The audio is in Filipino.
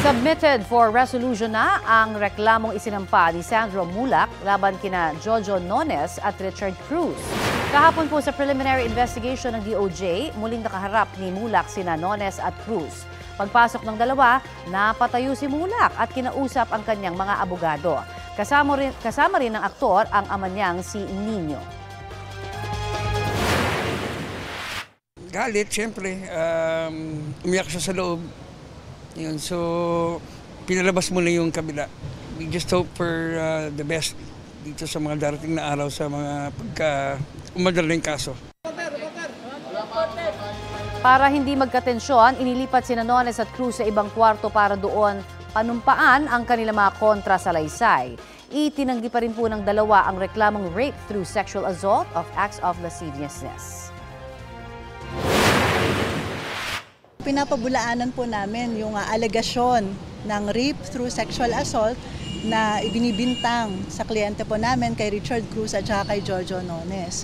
Submitted for resolution na ang reklamong isinampa ni Sandro Mulak laban kina Jojo Nones at Richard Cruz. Kahapon po sa preliminary investigation ng DOJ, muling nakaharap ni Mulak sina Nones at Cruz. Pagpasok ng dalawa, napatayo si Mulak at kinausap ang kanyang mga abogado. Kasama rin ng aktor ang ama niyang si Nino. Galit, siyempre. Umiyak siya sa loob. Yun, so, pinalabas mo na yung kabila. We just hope for the best dito sa mga darating na araw sa mga umadal na yung kaso. Para hindi magkatensyon, inilipat sina Nones at Cruz sa ibang kwarto para doon panumpaan ang kanilang mga kontrasalaysay. Itinanggi pa rin po ng dalawa ang reklamong rape through sexual assault of acts of lasciviousness. Pinapabulaanan po namin yung alegasyon ng rape through sexual assault na ibinibintang sa kliyente po namin kay Richard Cruz at saka kay Jojo Nones.